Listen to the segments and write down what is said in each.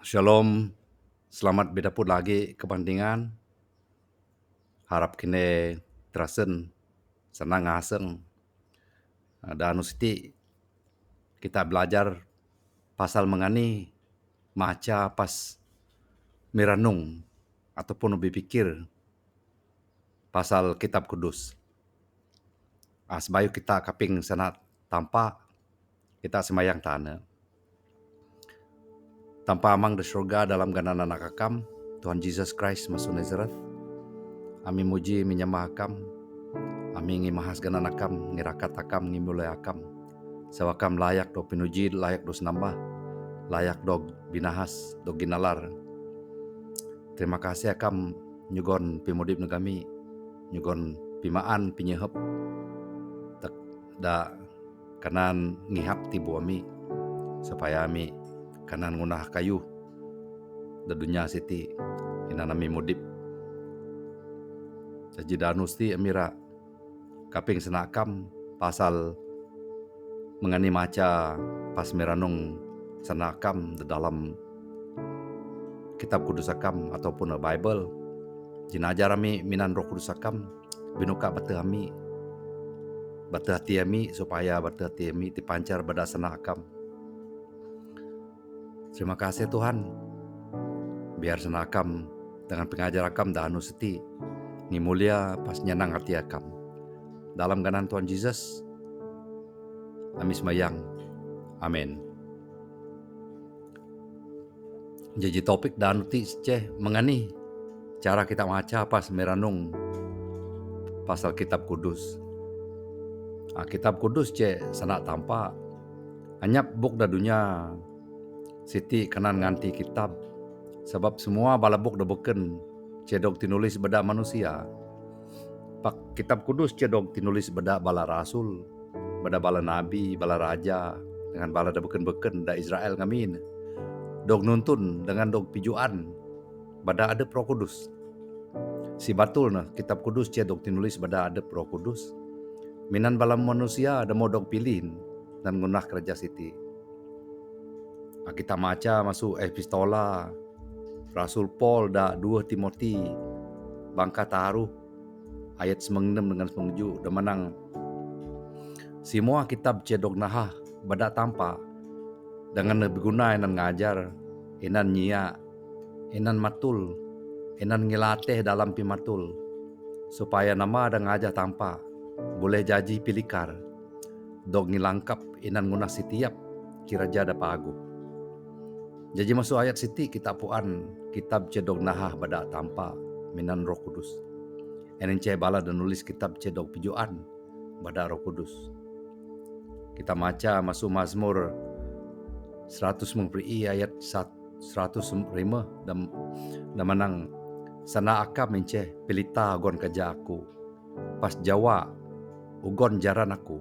Shalom, selamat bidapur lagi kebandingan. Harap kini terasen, senang ngaseng. Dan siti kita belajar pasal mengani maca pas miranung ataupun lebih pikir pasal kitab kudus. Sebayu kita kaping senat tanpa kita semayang tanah. Tanpa amang di surga dalam ganan anak akam, Tuhan Jesus Christ masuk Nazareth. Ami muji menyembah akam. Ami ngimahas ganan akam, ngirakat akam, ngimulai akam. Sawakam layak do pinuji, layak do senambah, layak do binahas, do ginalar. Terima kasih akam nyugon pimudip negami, nyugon pimaan pinyehep, tak da kanan ngihap tibu ami, supaya ami kanan ngunah kayu, da dunia siti, inanami mudip. Jadi danus ti amira kaping senakam pasal mengani maca pas meranung senakam di dalam kitab kudus akam ataupun Bible. Jinajar ami minan roh kudus akam binuka batu ami batu hati ami supaya batu hati ami dipancar pada senakam. Terima kasih Tuhan, biar senakam dengan pengajar akam da anu seti ngimulia pas nyenang hati akam. Dalam ganan Tuhan Yesus, kami semayang. Amin. Jadi topik dan ti ceh mengani cara kita maca pas meranung pasal kitab kudus. Kitab kudus ceh sanak tampa anyap buk da dunia siti kanan nganti kitab sebab semua bala buk da beken cedok tinulis beda manusia. Pak kitab kudus cedok tinulis beda bala rasul, beda bala nabi, bala raja dengan bala da beken-beken da Israel ngamin. Dog nuntun dengan dog pijuan bada adep Roh Kudus. Si batul nah kitab kudus cedok tinulis bada adep Roh Kudus. Minan bala manusia ada modok pilihin dan ngunah kerja siti. Kita maca masuk epistola Rasul Paul da 2 Timoti bangka taruh ayat 96 dengan 97 da menang semua kitab cedok nahah bada tampa dengan berguna enan ngajar, enan nyia, enan matul, enan ngilatih dalam pimatul, supaya nama ada ngajah tampa, boleh jaji pilikar, dog ngilangkap enan nguna setiap kiraja da pagu. Jadi masuk ayat siti kita puan kitab cedok nahah bada tampa minan Roh Kudus. Enan ceh bala dan nulis kitab cedok pijuan bada Roh Kudus. Kita maca masuk Mazmur 100 ayat 105 dan menang sana akam menceh pelita gon kerja aku pas Jawa ugon jaran aku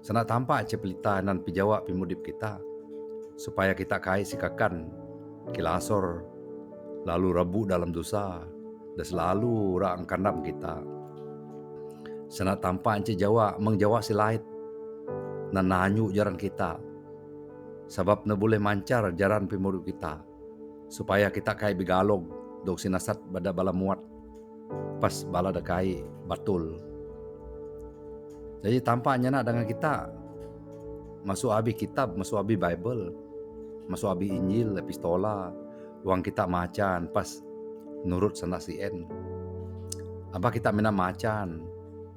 sana tampak ce pelita nan pi Jawa pi mudip kita supaya kita kai sikakan kilasor lalu rabu dalam dosa dan selalu rang kandam kita sana tampak ce Jawa mengjawa silait nan nanyu jaran kita sebab na boleh mancar jaran pimuruk kita supaya kita kai bigalog dog sinasat bada bala muat pas bala da kai batul. Jadi tampaknya nak dengan kita masuk abi kitab, masuk abi Bible, masuk abi Injil, epistola, uang kita macan pas nurut sana sien. Apa kita mina macan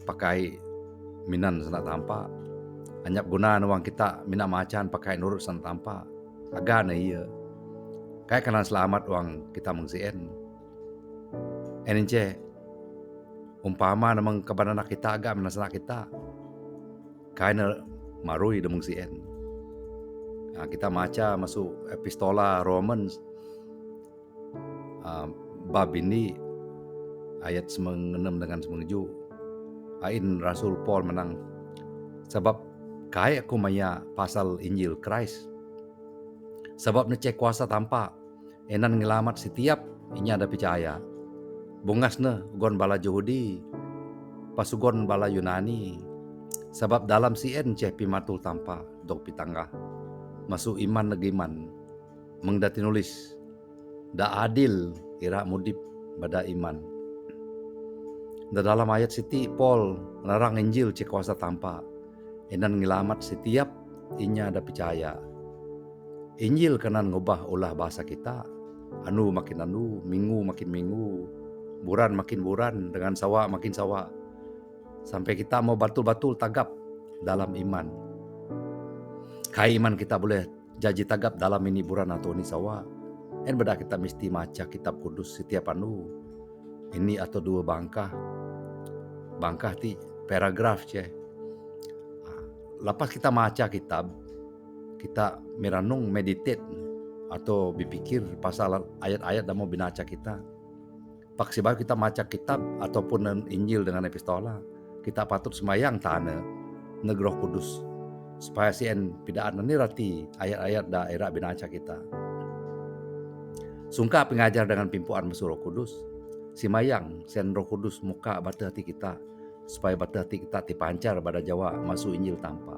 pakai minan sana tampak. Anyap guna uang kita mina macan pakai nurut san tampa agana iya kayak kanan selamat uang kita mengsien enince umpama namang kabanana kita agak menasana kita kayak marui demung sien. Kita maca masuk epistola Romans bab ini ayat 96 dengan 97 ain Rasul Paul menang sebab kai aku maya pasal Injil Christ. Sebab necek kuasa tampa enan ngelamat setiap inya ada percaya. Bungasna gon bala Yahudi, pasugon bala Yunani. Sebab dalam sien ceh pimatul tampa dog pitangga. Masuk iman negiman. mengdati nulis da adil ira mudip bada iman. Da dalam ayat siti Paul larang Injil cek kuasa tanpa enan ngelamat setiap inya ada percaya. Injil kanan ngubah ulah bahasa kita. Anu makin anu, minggu makin minggu, buran makin buran, dengan sawa makin sawa. Sampai kita mau batul-batul tagap dalam iman. Kai iman kita boleh jaji tagap dalam ini buran atau ini sawa. En beda kita mesti maca kitab kudus setiap anu. Ini atau dua bangkah. Bangkah ti paragraf je. Lepas kita maca kitab, kita merenung, meditate atau berpikir pasal ayat-ayat dan mau binaca kita. Paksi baru kita maca kitab ataupun Injil dengan epistola, kita patut semayang tanah negroh kudus supaya sien pidaan ini rati ayat-ayat daerah binaca kita. Sungka pengajar dengan pimpuan mesu Roh Kudus, simayang sen Roh Kudus muka bata hati kita supaya bata hati kita dipancar pada Jawa masuk Injil tanpa.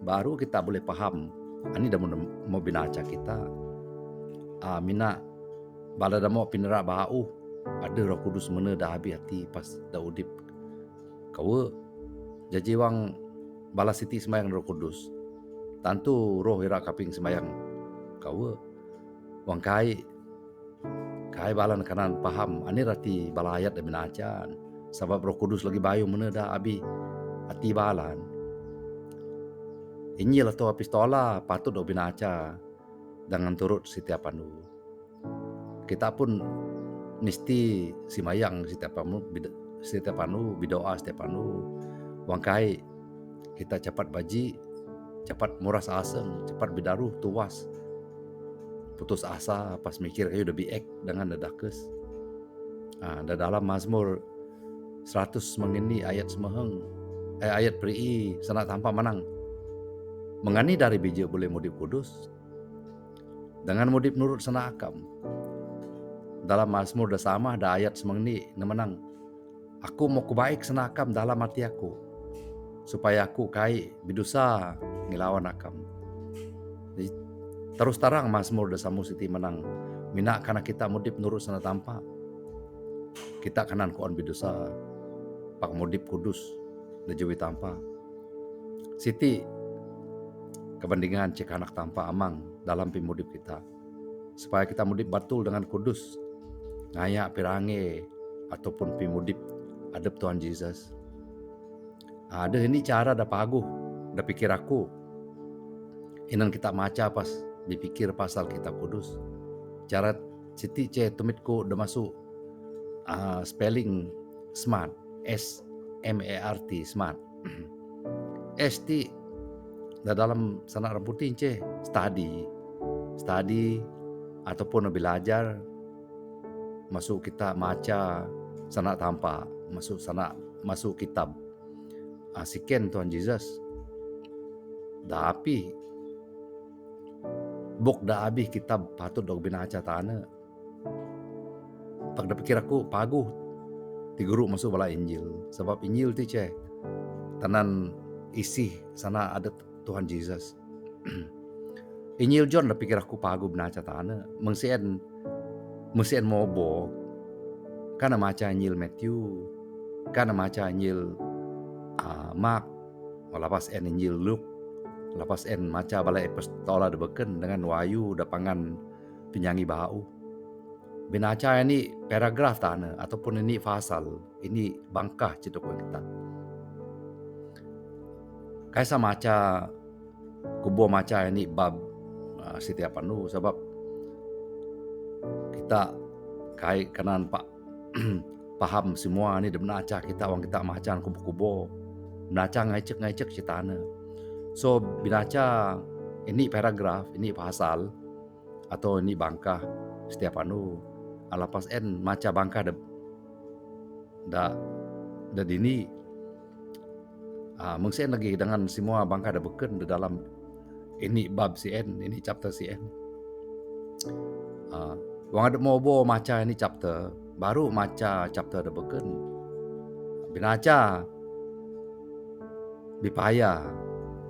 Baru kita boleh paham ani dah mau binaca kita. Mina bala dah mau pinera bau ada Roh Kudus mana dah habis hati pas dah udip. Kau jaji wang bala siti semayang Roh Kudus. Tentu roh ira kaping semayang kau wang kai balan kanan paham ani rati bala ayat dah binaca. Sebab Roh Kudus lagi bayu mana dah habis hati balan. Injil atau epistola patut dah binaca dengan turut setiap anu. Kita pun mesti simayang setiap anu bidoa setiap anu. Wangkai kita cepat baji, cepat muras aseng, cepat bidaruh tuas. Putus asa pas mikir kayu udah biek dengan dadakes. Da dalam Mazmur 100 mengini ayat semeheng, ayat peri sana tanpa menang. Mengani dari biji boleh mudip kudus. Dengan mudip nurut sana akam. Dalam Mazmur dah sama dah ayat semengni menang. Aku mau kubaik sana akam dalam hati aku. Supaya aku kai bidusa ngilawan akam. Jadi, terus terang Mazmur dah samu siti menang. Mina karena kita mudip nurut sana tanpa. Kita kanan kuon bidusa. Pak mudip kudus. Dejewi tanpa. Siti kepentingan cek anak tanpa amang dalam pimudip kita. Supaya kita mudip batul dengan kudus. Ngaya pirange ataupun pimudip adep Tuhan Yesus. Ada ini cara dah paguh, dah pikir aku. Inan kita maca pas dipikir pasal kita kudus. Cara siti ce tumitku dah masuk spelling smart, SMART, smart. S ti dalam sanak ramputin ce study ataupun belajar masuk kita maca sanak tanpa masuk kitab siken Tuhan Yesus tapi buk dah habis kitab patut dok binaca tanah pak dah pikir aku paguh ti guru masuk bala Injil sebab Injil ti ce tanan isi sana ada Tuhan Yesus. Injil John dah pikir aku pagu binaca tanah. Mengsien mobo. Kana maca Injil Matthew. Kana maca Injil Mark. Lepas Injil Luke. Lepas maca bala epistola dah beken dengan wayu dah pangan penyanyi bau. Binaca ini paragraf tanah ataupun ini fasal. Ini bangkah cerita kita. Kaisa maca kubo maca ini bab setiap anu sebab kita kai kanan pak paham semua ni benaca kita wang kita maca kubo-kubo benaca ngecek citana. So binaca ini paragraf, ini pasal atau ini bangkah setiap anu alapas maca bangkah da dini mengsen lagi dengan semua bangka dah beken di dalam ini bab CN, ini chapter CN. Wang ada mau maca ini chapter, baru maca chapter dah beken. Binaca bipaya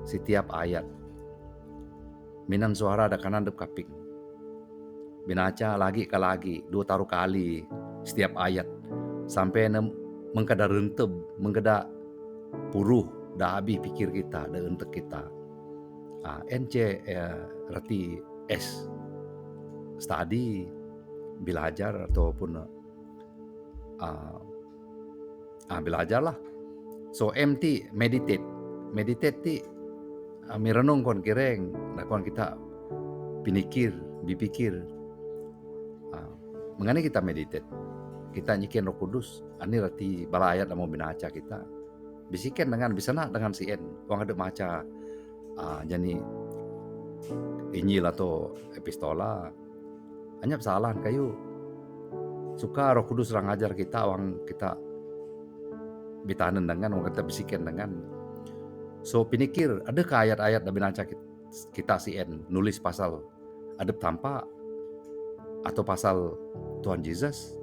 setiap ayat. Minan suara ada kanan dep kaping. binaca lagi ke lagi, 2 taruh kali setiap ayat sampai mengkada renteb, mengkada puruh dah habis pikir kita, dah entek kita. NC reti S study, belajar ataupun belajar lah. So M ti meditate. Meditate ti mirenung kon kireng, kon kita pinikir, bipikir. Mengani kita meditate? Kita nyikin Roh Kudus, ani rati balayat mau binaca kita. Bisikan dengan bisana dengan si wang ada maca jani Injil atau epistola. Hanya kesalahan kayu suka Roh Kudus orang ajar kita, wang kita bitanen dengan, wang kita bisikan dengan. So pinikir, adakah ayat-ayat da binaca kita si nulis pasal adep tanpa atau pasal Tuhan Yesus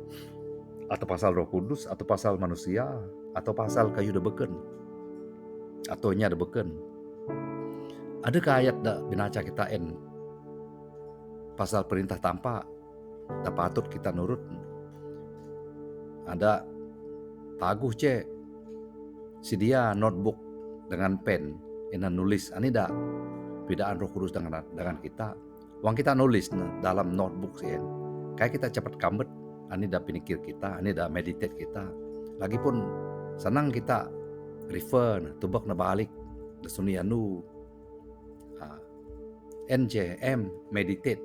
atau pasal Roh Kudus atau pasal manusia atau pasal kayu da beken atau nya da beken. Adakah ayat da binaca kita pasal perintah tanpa da patut kita nurut? Ada taguh sedia notebook dengan pen ina nulis ani da bidaan Roh Kudus dengan kita. Wang kita nulis dalam notebook kayak kita cepat kambet, ani da pinikir kita, ani da meditate kita. Lagipun senang kita refer tubak na balik da sunianu NJM meditate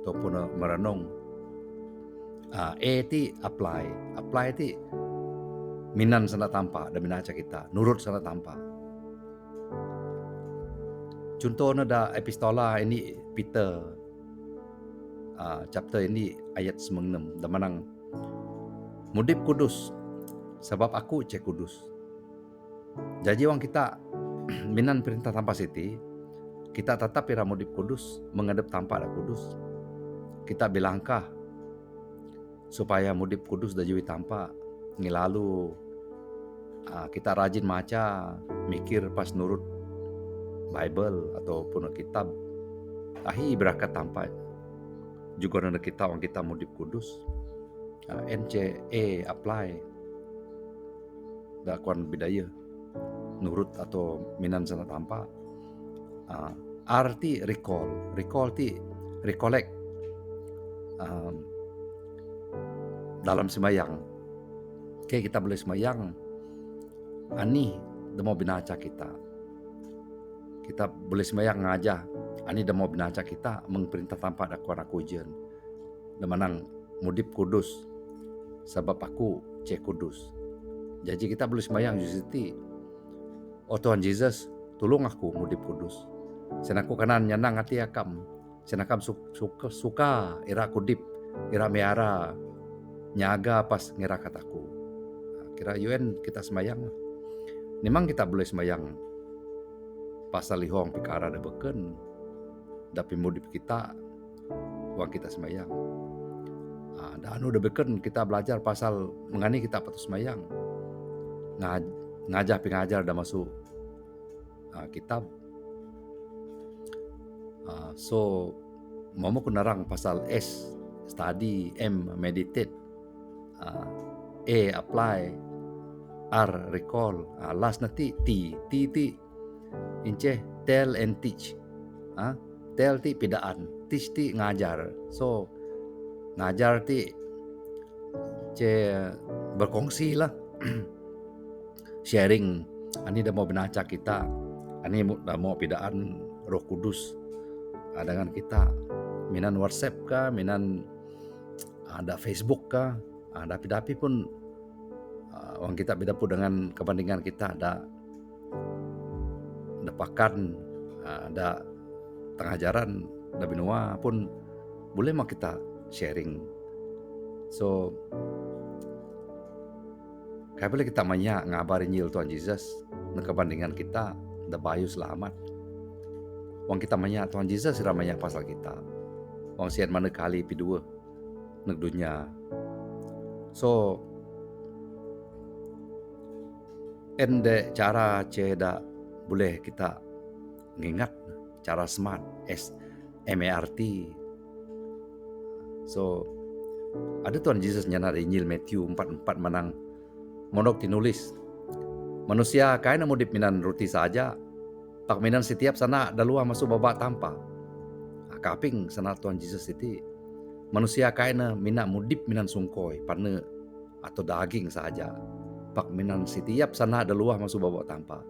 ataupun merenung. ti apply ti minan sana tanpa da binaca kita, nurut sana tanpa. Contohnya da epistola ini Peter chapter ini ayat 96 da manang mudip kudus sebab aku kudus. Jadi wang kita minan perintah tanpa siti, kita tetap ira mudip kudus, menghadap tanpa da kudus. Kita bilangkah supaya mudip kudus da jiwi tanpa ngilalu kita rajin maca, mikir pas nurut Bible ataupun kitab. Berangkat tanpa juga nanda kita orang kita mudip kudus. NCA apply dakwaan bidaya nurut atau minan sana tanpa. Arti recall ti recollect dalam sembahyang. Kita boleh sembahyang ani demo binaca kita. Kita boleh sembahyang ngajah ani demo binaca kita mengperintah tanpa dakwaan aku ujian. Demanang mudip kudus sebab aku kudus. Jadi kita boleh sembahyang jusiti. Oh Tuhan Yesus, tolong aku mudip kudus. Senaku kanan nyanang hati akam. Senakam suka ira kudip, ira meara nyaga pas ngira kataku. Kira UN kita sembahyang. Memang kita boleh sembahyang pasal lihong pikara da beken dapi mudip kita wang kita sembahyang. Dan udah beken kita belajar pasal mengani kita patut sembahyang. Ngajah pengajar dah masuk kitab. So mau kunarang pasal S study, M meditate, A apply, R recall, last nanti T ince tell and teach. Tell ti pidaan, teach ti ngajar. So ngajar ti berkongsi lah. Sharing ani dah mau binaca kita, ani dah mau pidaan Roh Kudus dengan kita. Minan WhatsApp kah, minan ada Facebook kah, dapi pun orang kita beda pun dengan kepentingan kita ada pakan, ada tengah jaran, ada benua pun boleh mau kita sharing. So kayak boleh kita banyak ngabarin Injil Tuhan Yesus dengan kepentingan kita ada bayu selamat. Wang kita banyak Tuhan Yesus ramanya pasal kita. Wang sian mana kali pidua nek dunia. So ende cara ceda boleh kita ngingat cara smart SMART So ada Tuhan Yesus nyana Injil Matthew 4:4 manang monok tinulis manusia kain mudip minan roti saja pak minan setiap sana dalua masuk babak tanpa kaping sana Tuhan Yesus itu manusia kain mina mudip minan sungkoi pane atau daging saja pak minan setiap sana dalua masuk babak tanpa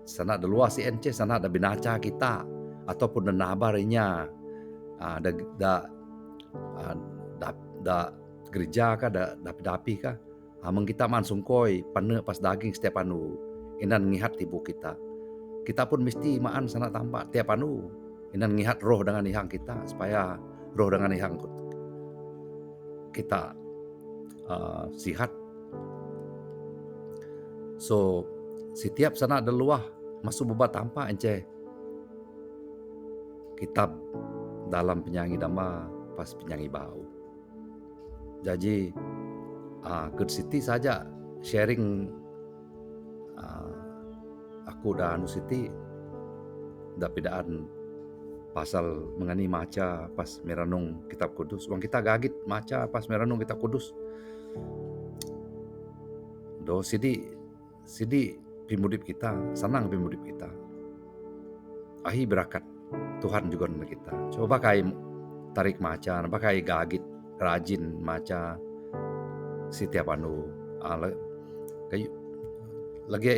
sana dalua si ence sana ada binaca kita ataupun nabarinya da da da da gereja kah da dapi kah amang kita man sungkoi pane pas daging setiap anu inan ngihat tibu kita pun mesti maan sana tampak tiap anu inan ngihat roh dengan ihang kita supaya roh dengan ihang kita sihat. So setiap sana ada luah masuk bebat tanpa ence kitab dalam penyanyi dama pas penyanyi bau. Jadi Good City saja sharing aku dan Anu City dapidaan pasal mengani maca pas meranung kitab kudus. Wang kita gagit maca pas meranung kitab kudus. Do sidi pimudip kita, senang pimudip kita. Ahi berakat Tuhan juga dengan kita. Coba kai tarik maca, pakai gagit rajin maca setiap anu. Kayak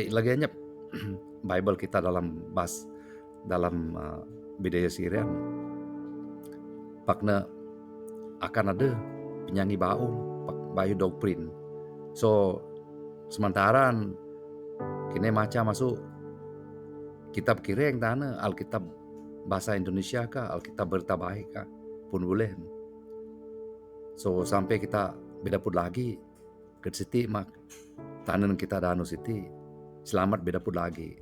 lagi anyap Bible kita dalam Bidaya Sirian. Pakna akan ada penyanyi baul, Bayu Doktrin. So sementara kini maca masuk kitab kireng tanah Alkitab bahasa Indonesia kah, Alkitab berita baik kah pun boleh. So sampai kita beda pun lagi ke Siti mak tanan kita Anu Siti selamat beda pun lagi.